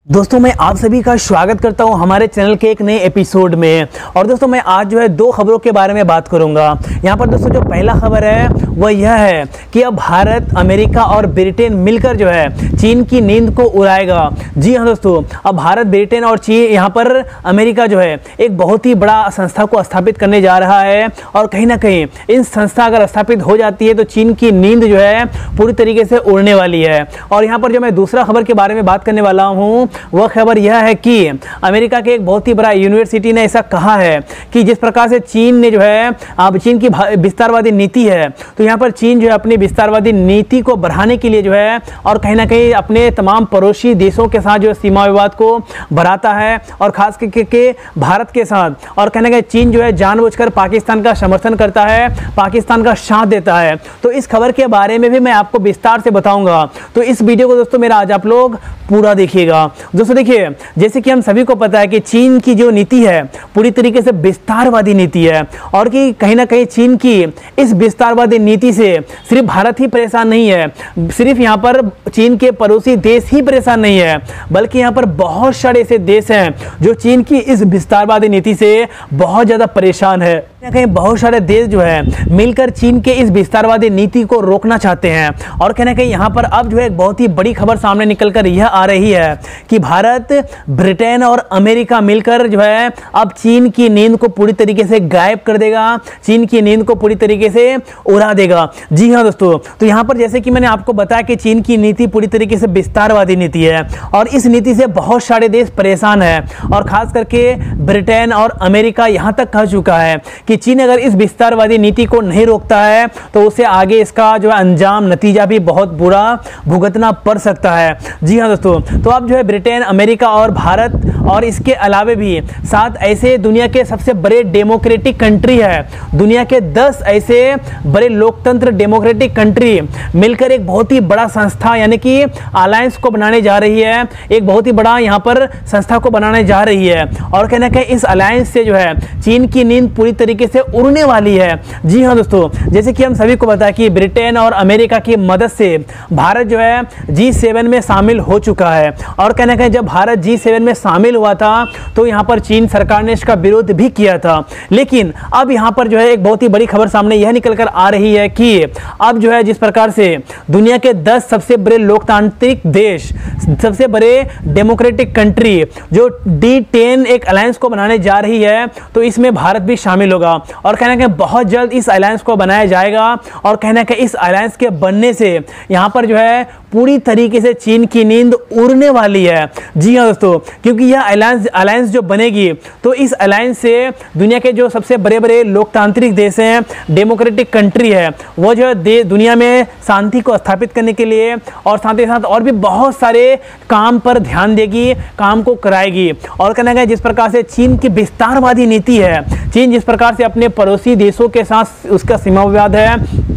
दोस्तों मैं आप सभी का स्वागत करता हूं हमारे चैनल के एक नए एपिसोड में। और दोस्तों मैं आज जो है दो खबरों के बारे में बात करूंगा। यहां पर दोस्तों जो पहला खबर है वह यह है कि अब भारत, अमेरिका और ब्रिटेन मिलकर जो है चीन की नींद को उड़ाएगा। जी हां दोस्तों, अब भारत, ब्रिटेन और चीन, यहां पर अमेरिका जो है एक बहुत ही बड़ा संस्था को स्थापित करने जा रहा है। और कहीं ना कहीं इन संस्था अगर स्थापित हो जाती है तो चीन की नींद जो है पूरी तरीके से उड़ने वाली है। और यहाँ पर जो मैं दूसरा खबर के बारे में बात करने वाला हूँ वह खबर यह है कि अमेरिका के एक बहुत ही बड़ा यूनिवर्सिटी ने ऐसा कहा है कि जिस प्रकार से चीन ने जो है अब चीन की विस्तारवादी नीति है, तो यहाँ पर चीन जो है अपनी विस्तारवादी नीति को बढ़ाने के लिए जो है और कहीं ना कहीं अपने तमाम पड़ोसी देशों के साथ जो सीमा विवाद को बढ़ाता है और खास करके भारत के साथ। और कहने का चीन जो है जानबूझकर पाकिस्तान का समर्थन करता है, पाकिस्तान का साथ देता है। तो इस खबर के बारे में भी मैं आपको विस्तार से बताऊंगा, तो इस वीडियो को दोस्तों मेरा आज आप लोग पूरा देखिएगा। दोस्तों देखिए, जैसे कि हम सभी को पता है कि चीन की जो नीति है पूरी तरीके से विस्तारवादी नीति है और कि कहीं ना कहीं चीन की इस विस्तारवादी नीति से सिर्फ भारत ही परेशान नहीं है, सिर्फ यहाँ पर चीन के पड़ोसी देश ही परेशान नहीं है, बल्कि यहाँ पर बहुत सारे ऐसे देश हैं जो चीन की इस विस्तारवादी नीति से बहुत ज़्यादा परेशान है। कहीं बहुत सारे देश जो है मिलकर चीन के इस विस्तारवादी नीति को रोकना चाहते हैं। और कहना कहीं यहाँ पर अब जो है एक बहुत ही बड़ी खबर सामने निकलकर यह आ रही है कि भारत, ब्रिटेन और अमेरिका मिलकर जो है अब चीन की नींद को पूरी तरीके से गायब कर देगा, चीन की नींद को पूरी तरीके से उड़ा देगा। जी हाँ दोस्तों, तो यहाँ पर जैसे कि मैंने आपको बताया कि चीन की नीति पूरी तरीके से विस्तारवादी नीति है और इस नीति से बहुत सारे देश परेशान है। और खास करके ब्रिटेन और अमेरिका यहाँ तक कह चुका है कि चीन अगर इस विस्तारवादी नीति को नहीं रोकता है तो उसे आगे इसका जो है अंजाम, नतीजा भी बहुत बुरा भुगतना पड़ सकता है। जी हाँ दोस्तों, तो अब जो है ब्रिटेन, अमेरिका और भारत और इसके अलावे भी 7 ऐसे दुनिया के सबसे बड़े डेमोक्रेटिक कंट्री है, दुनिया के 10 ऐसे बड़े लोकतंत्र डेमोक्रेटिक कंट्री मिलकर एक बहुत ही बड़ा संस्था यानी कि अलायंस को बनाने जा रही है, एक बहुत ही बड़ा यहाँ पर संस्था को बनाने जा रही है। और कहना कि इस अलायंस से जो है चीन की नींद पूरी तरीके से उड़ने वाली है। जी हाँ दोस्तों, जैसे कि हम सभी को पता है कि ब्रिटेन और अमेरिका की मदद से भारत जो है G7 में शामिल हो चुका है। और कहना कि जब भारत G7 में शामिल हुआ था तो यहाँ पर चीन सरकार ने इसका विरोध भी किया था। लेकिन अब यहाँ पर जो है एक बहुत ही बड़ी खबर सामने यह निकल कर आ रही है कि अब जो है जिस प्रकार से दुनिया के 10 सबसे बड़े लोकतांत्रिक देश, सबसे बड़े डेमोक्रेटिक कंट्री जो D10 एक अलायंस को बनाने जा रही है, तो इसमें भारत भी शामिल होगा। और कहना कि बहुत जल्द इस अलायंस को बनाया जाएगा। और कहना कि इस अलायंस के बनने से यहाँ पर जो है पूरी तरीके से चीन की नींद उड़ने वाली है। जी हाँ दोस्तों, क्योंकि यह अलायंस जो बनेगी तो इस अलायंस से दुनिया के जो सबसे बड़े बड़े लोकतांत्रिक देश हैं, डेमोक्रेटिक कंट्री है, वो जो है दुनिया में शांति को स्थापित करने के लिए और साथ ही साथ और भी बहुत सारे काम पर ध्यान देगी, काम को कराएगी। और कहना है जिस प्रकार से चीन की विस्तारवादी नीति है, चीन जिस प्रकार से अपने पड़ोसी देशों के साथ उसका सीमा विवाद है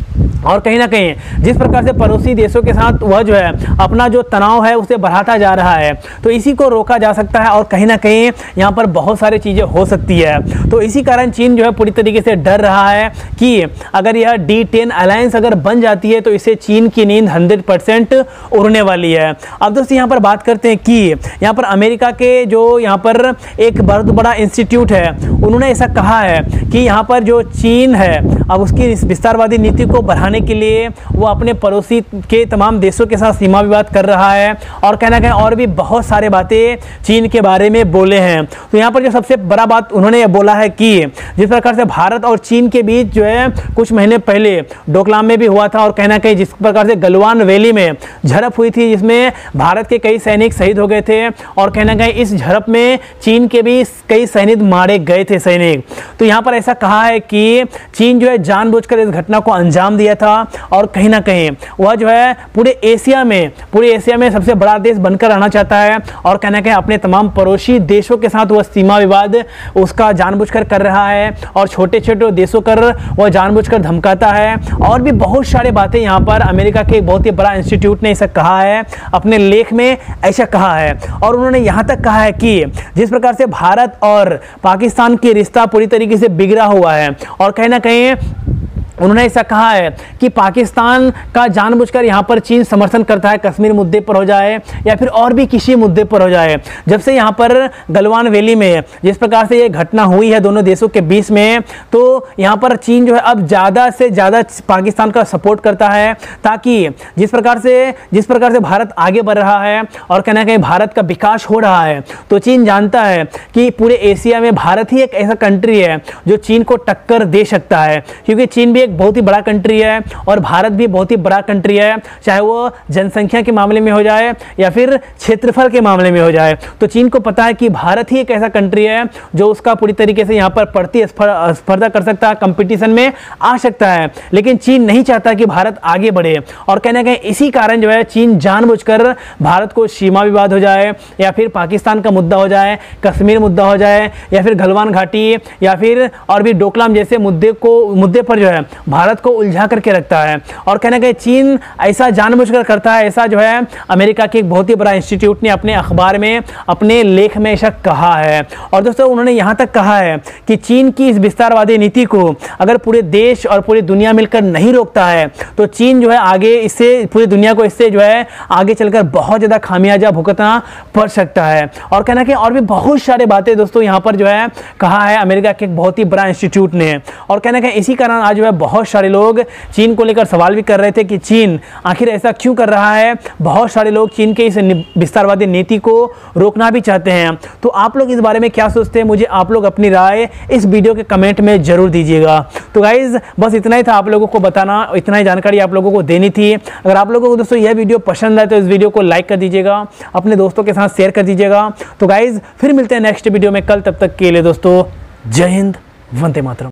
और कहीं ना कहीं जिस प्रकार से पड़ोसी देशों के साथ वह जो है अपना जो तनाव है उसे बढ़ाता जा रहा है, तो इसी को रोका जा सकता है। और कहीं ना कहीं यहाँ पर बहुत सारी चीज़ें हो सकती है। तो इसी कारण चीन जो है पूरी तरीके से डर रहा है कि अगर यह D10 अलायंस अगर बन जाती है तो इससे चीन की नींद 100% उड़ने वाली है। अब दोस्तों यहाँ पर बात करते हैं कि यहाँ पर अमेरिका के जो यहाँ पर एक बहुत बड़ा इंस्टीट्यूट है, उन्होंने ऐसा कहा है कि यहाँ पर जो चीन है अब उसकी इस विस्तारवादी नीति को बढ़ाने के लिए वो अपने पड़ोसी के तमाम देशों के साथ सीमा विवाद कर रहा है। और कहना कहीं और भी बहुत सारे बातें चीन के बारे में बोले हैं। तो यहाँ पर जो सबसे बड़ा बात उन्होंने बोला है कि जिस प्रकार से भारत और चीन के बीच जो है कुछ महीने पहले डोकलाम में भी हुआ था और कहना कहीं जिस प्रकार से गलवान वैली में झड़प हुई थी जिसमें भारत के कई सैनिक शहीद हो गए थे और कहना कहीं इस झड़प में चीन के भी कई सैनिक मारे गए थे सैनिक। तो यहाँ पर ऐसा कहा है कि चीन जो है जानबूझकर इस घटना को अंजाम दिया था और कहीं ना कहीं वह जो है पूरे एशिया में सबसे बड़ा देश बनकर रहना चाहता है। और कहना कहीं अपने तमाम पड़ोसी देशों के साथ वह सीमा विवाद उसका जानबूझकर कर रहा है और छोटे छोटे देशों कर वह जानबूझकर धमकाता है। और भी बहुत सारे बातें यहाँ पर अमेरिका के एक बहुत ही बड़ा इंस्टीट्यूट ने ऐसा कहा है, अपने लेख में ऐसा कहा है। और उन्होंने यहाँ तक कहा है कि जिस प्रकार से भारत और पाकिस्तान की रिश्ता पूरी तरीके से बिगड़ा हुआ है और कहीं ना कहीं उन्होंने ऐसा कहा है कि पाकिस्तान का जानबूझकर यहाँ पर चीन समर्थन करता है, कश्मीर मुद्दे पर हो जाए या फिर और भी किसी मुद्दे पर हो जाए। जब से यहाँ पर गलवान वैली में जिस प्रकार से ये घटना हुई है दोनों देशों के बीच में, तो यहाँ पर चीन जो है अब ज़्यादा से ज़्यादा पाकिस्तान का सपोर्ट करता है, ताकि जिस प्रकार से भारत आगे बढ़ रहा है और कहीं ना कहीं भारत का विकास हो रहा है, तो चीन जानता है कि पूरे एशिया में भारत ही एक ऐसा कंट्री है जो चीन को टक्कर दे सकता है, क्योंकि चीन भी एक बहुत ही बड़ा कंट्री है और भारत भी बहुत ही बड़ा कंट्री है, चाहे वो जनसंख्या के मामले में हो जाए या फिर क्षेत्रफल के मामले में हो जाए। तो चीन को पता है कि भारत ही एक ऐसा कंट्री है जो उसका पूरी तरीके से यहाँ पर प्रतिस्पर्धा कर सकता है, कंपटीशन में आ सकता है। लेकिन चीन नहीं चाहता कि भारत आगे बढ़े और कहीं ना कहीं इसी कारण जो है चीन जानबूझकर भारत को सीमा विवाद हो जाए या फिर पाकिस्तान का मुद्दा हो जाए, कश्मीर मुद्दा हो जाए या फिर गलवान घाटी या फिर और भी डोकलाम जैसे मुद्दे पर जो है भारत को उलझा करके रखता है। और कहना कि चीन ऐसा जानबूझकर करता है, ऐसा जो है अमेरिका के एक बहुत ही बड़ा इंस्टीट्यूट ने अपने अखबार में अपने लेख में ऐसा कहा है। और दोस्तों उन्होंने यहाँ तक कहा है कि चीन की इस विस्तारवादी नीति को अगर पूरे देश और पूरी दुनिया मिलकर नहीं रोकता है तो चीन जो है आगे इससे पूरी दुनिया को इससे जो है आगे चलकर बहुत ज़्यादा खामियाजा भुगतना पड़ सकता है। और कहना कि और भी बहुत सारे बातें दोस्तों यहाँ पर जो है कहा है अमेरिका के एक बहुत ही बड़ा इंस्टीट्यूट ने। और कहना कि इसी कारण आज जो है बहुत सारे लोग चीन को लेकर सवाल भी कर रहे थे कि चीन आखिर ऐसा क्यों कर रहा है। बहुत सारे लोग चीन के इस विस्तारवादी नीति को रोकना भी चाहते हैं। तो आप लोग इस बारे में क्या सोचते हैं, मुझे आप लोग अपनी राय इस वीडियो के कमेंट में जरूर दीजिएगा। तो गाइज बस इतना ही था आप लोगों को बताना, इतना ही जानकारी आप लोगों को देनी थी। अगर आप लोगों को दोस्तों यह वीडियो पसंद आए तो इस वीडियो को लाइक कर दीजिएगा, अपने दोस्तों के साथ शेयर कर दीजिएगा। तो गाइज फिर मिलते हैं नेक्स्ट वीडियो में कल, तब तक के लिए दोस्तों जय हिंद, वंदे मातरम।